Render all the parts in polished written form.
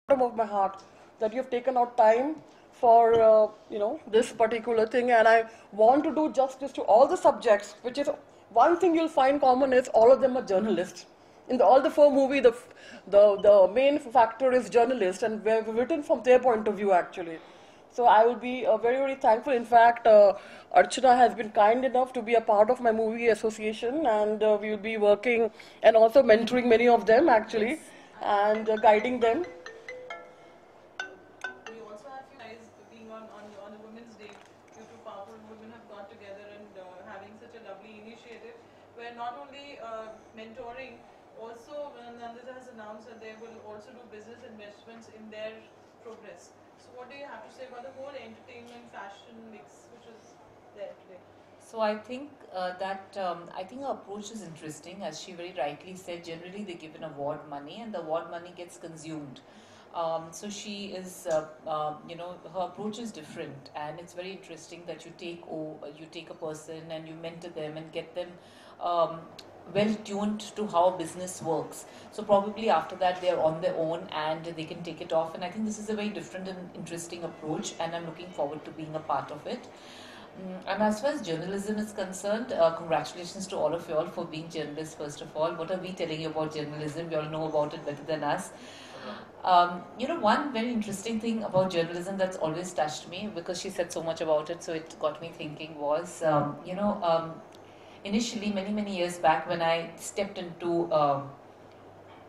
bottom of my heart that you've taken out time for this particular thing, and I want to do justice to all the subjects, which is one thing you'll find common is all of them are journalists. In all the four movies, the main factor is journalist, and we're written from their point of view actually. So I will be very, very thankful. In fact, Archana has been kind enough to be a part of my movie association, and we will be working and also mentoring many of them actually, and guiding them. We also have few guys being on a Women's Day. Few two powerful women have got together and having such a lovely initiative where not only mentoring, also Nandita has announced that they will also do business investments in their progress. So what do you have to say about the whole entertainment fashion mix which was there today? So I think I think her approach is interesting. As she very rightly said, generally they give an award money and the award money gets consumed. So she is, her approach is different, and it's very interesting that you take a person and you mentor them and get them well tuned to how business works. So probably after that they are on their own and they can take it off. And I think this is a very different and interesting approach, and I'm looking forward to being a part of it. And as far as journalism is concerned, congratulations to all of you all for being journalists, first of all. What are we telling you about journalism? We all know about it better than us. One very interesting thing about journalism that's always touched me, because she said so much about it, so it got me thinking, was, initially, many years back, when I stepped into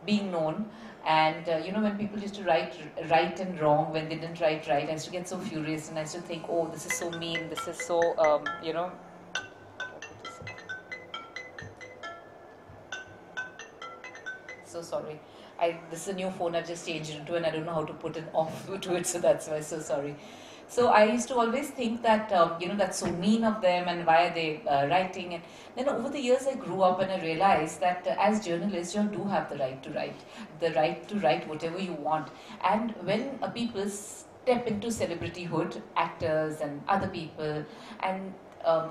being known, and when people used to write right and wrong, when they didn't write right, I used to get so furious, and I used to think, oh, this is so mean, this is so so sorry. This is a new phone I've just changed into, and I don't know how to put an off to it, so that's why. So sorry. So I used to always think that that's so mean of them, and why are they writing? And then over the years I grew up and I realized that as journalists you do have the right to write whatever you want. And when people step into celebrityhood, actors and other people, and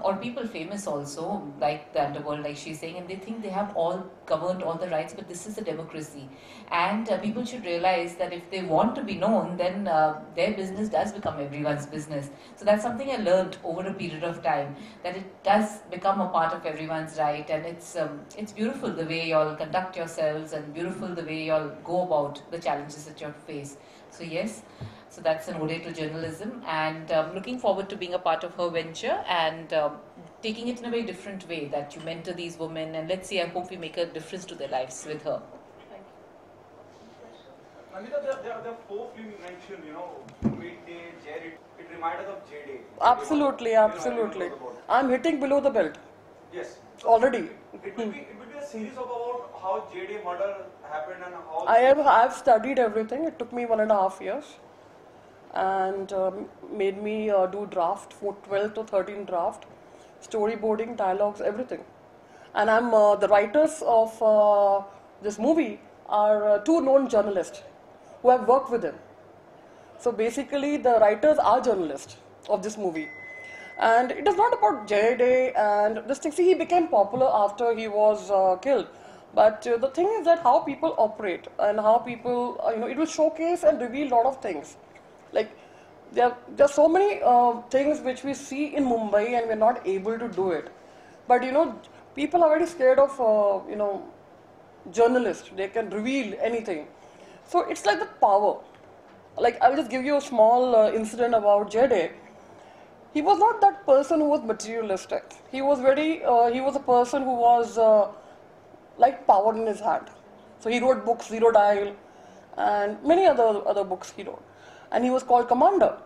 or people famous also, like the underworld, like she's saying, and they think they have all covered all the rights, but this is a democracy, and people should realize that if they want to be known, then their business does become everyone's business. So that's something I learned over a period of time, that it does become a part of everyone's right, and it's beautiful the way you all conduct yourselves, and beautiful the way you all go about the challenges that you face. So yes, so that's an ode to journalism, and looking forward to being a part of her venture and taking it in a very different way, that you mentor these women, and let's see, I hope we make a difference to their lives with her. Thank you. Nandita, the four film you mentioned, Great Day, Jared, it reminded us of J-Day. Absolutely, absolutely. I'm hitting below the belt. Yes. Already. It will be a series of about how J-Day murder happened and how... I've studied everything. It took me 1.5 years, and made me do draft for 12 to 13 draft, storyboarding, dialogues, everything. And I'm the writers of this movie are two known journalists who have worked with him. So basically, the writers are journalists of this movie. And it is not about J-Day and this thing. See, he became popular after he was killed. But the thing is that how people operate and how people, it will showcase and reveal a lot of things. Like, there are so many things which we see in Mumbai and we're not able to do it. But, people are very scared of, journalists. They can reveal anything. So it's like the power. Like, I'll just give you a small incident about J-Day. He was not that person who was materialistic. He was he was a person who was like power in his hand. So he wrote books, Zero Dial, and many other books he wrote. And he was called Commander.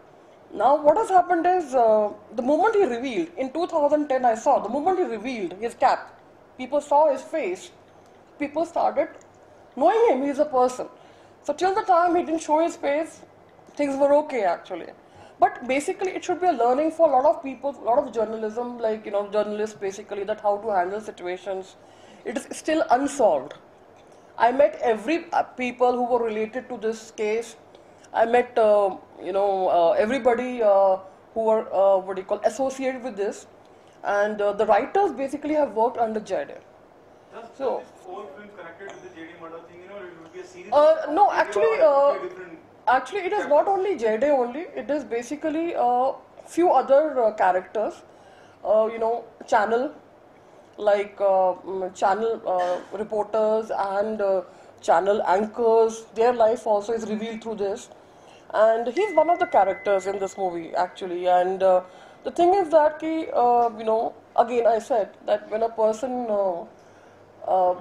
Now what has happened is, the moment he revealed, in 2010 I saw, the moment he revealed his cap, people saw his face, people started knowing him, he's a person. So till the time he didn't show his face, things were okay actually. But basically it should be a learning for a lot of people, a lot of journalism, like, journalists basically, that how to handle situations. It is still unsolved. I met every people who were related to this case. I met, everybody who were, associated with this. And the writers basically have worked under J-Day. So, this whole film connected with the J-Day murder thing, it would be a series? No, actually, Actually, it is not only Jade only. It is basically a few other characters. Channel like channel reporters and channel anchors. Their life also is revealed through this, and he's one of the characters in this movie actually. And the thing is that again I said that when a person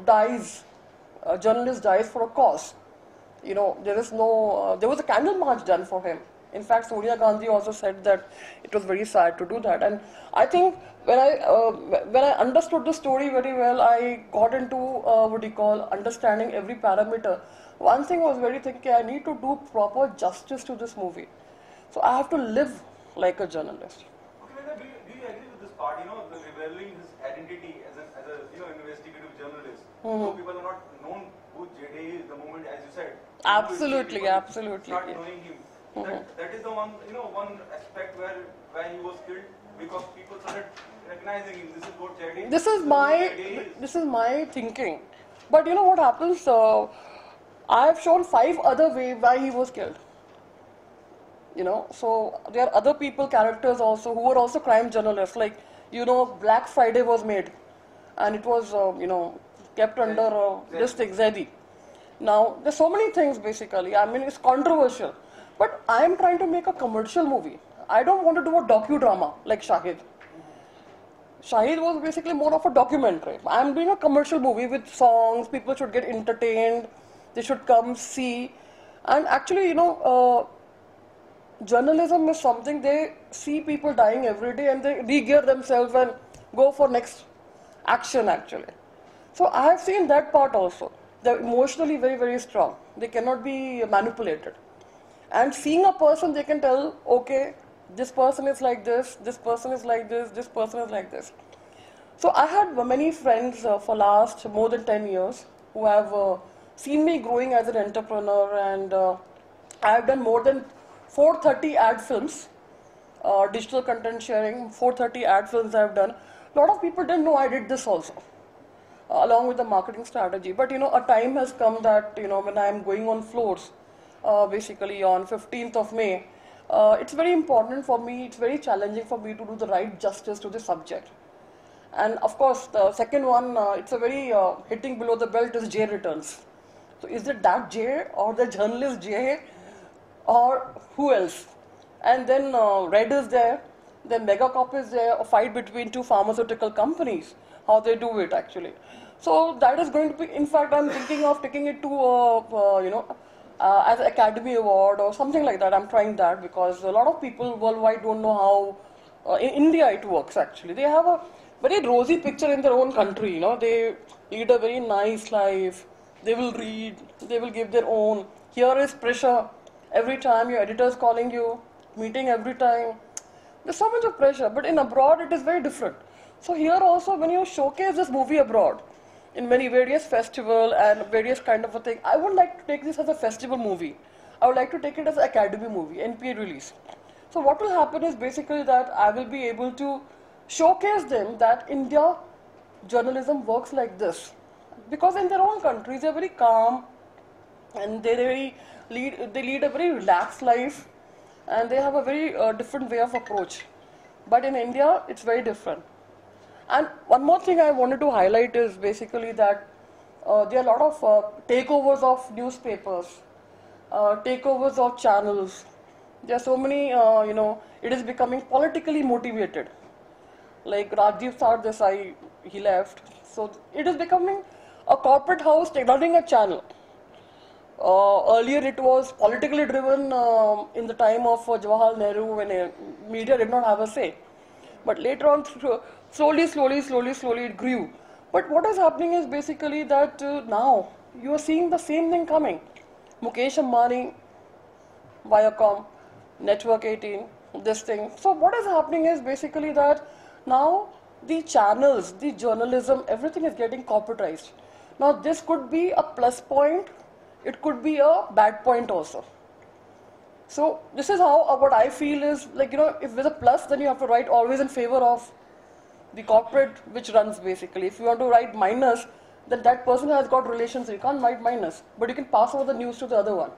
dies, a journalist dies for a cause. There is no. There was a candle march done for him. In fact, Sonia Gandhi also said that it was very sad to do that. And I think when I understood the story very well, I got into understanding every parameter. One thing I was very thinking, I need to do proper justice to this movie. So I have to live like a journalist. Okay, Vedha, do you agree with this part? The revealing his identity as a investigative journalist. So people are not known who Jade is the moment, as you said. Absolutely, absolutely. Start knowing him. That is the one, one aspect where he was killed because people started recognizing him. This is what Jade is. This is my thinking. But you know what happens? I have shown 5 other ways why he was killed. So there are other characters also who were also crime journalists. Like Black Friday was made, and it was kept under this thing, Zaidi. Now there's so many things basically. I mean, it's controversial, but I am trying to make a commercial movie. I don't want to do a docudrama like Shahid. Shahid was basically more of a documentary. I am doing a commercial movie with songs. People should get entertained. They should come see. And actually, journalism is something, they see people dying every day and they re-gear themselves and go for next action actually. So I have seen that part also. They're emotionally very, very strong. They cannot be manipulated. And seeing a person, they can tell, okay, this person is like this person is like this person is like this. So I had many friends for last more than 10 years who have seen me growing as an entrepreneur, and I have done more than 430 ad films, digital content sharing, 430 ad films I have done. A lot of people didn't know I did this also, along with the marketing strategy. But a time has come that when I am going on floors, basically on 15th of May, it's very important for me, it's very challenging for me to do the right justice to the subject. And of course, the second one, it's a very hitting below the belt is J returns. So is it that J or the journalist J or who else? And then Red is there, then Megacop is there, a fight between 2 pharmaceutical companies, how they do it actually. So that is going to be, in fact, I'm thinking of taking it to, as an Academy Award or something like that. I'm trying that because a lot of people worldwide don't know how in India it works actually. They have a very rosy picture in their own country, they lead a very nice life, they will read, they will give their own. Here is pressure, every time your editor is calling you, meeting every time. There's so much of pressure, but in abroad it is very different. So here also when you showcase this movie abroad, in many various festival and various kind of a thing, I would like to take this as a festival movie. I would like to take it as an academy movie, NPA release. So what will happen is basically that I will be able to showcase them that India journalism works like this. Because in their own countries, they're very calm and they lead a very relaxed life and they have a very different way of approach. But in India, it's very different. And one more thing I wanted to highlight is basically that there are a lot of takeovers of newspapers, takeovers of channels. There are so many, it is becoming politically motivated. Like Rajiv Sardesai, he left. So it is becoming a corporate house running a channel. Earlier it was politically driven in the time of Jawaharlal Nehru when media did not have a say. But later on, slowly it grew. But what is happening is basically that now you are seeing the same thing coming. Mukesh Ambani, Viacom, Network 18, this thing. So what is happening is basically that now the channels, the journalism, everything is getting corporatized. Now this could be a plus point, it could be a bad point also. So this is how what I feel is like, if there's a plus, then you have to write always in favor of the corporate which runs basically. If you want to write minus, then that person has got relations, you can't write minus, but you can pass over the news to the other one.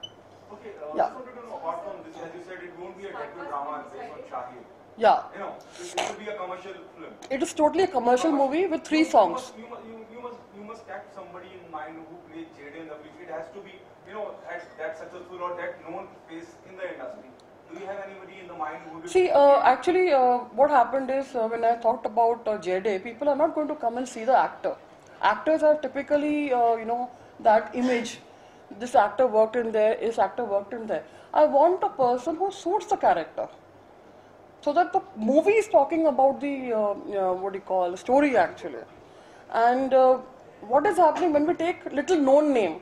Okay, Yeah. just wanted to know political drama based on Shahid. Yeah. You know, it will be a commercial film. It is totally a commercial movie with 3 songs. You must catch somebody in mind who plays Jade in the future. It has to be, you know, that successful or that known face in the industry. Do you have anybody in the mind who would See, actually, what happened is when I talked about Jade, people are not going to come and see the actor. Actors are typically, you know, that image. This actor worked in there, this actor worked in there. I want a person who suits the character. So that the movie is talking about the, what do you call, story actually. And what is happening when we take little known name,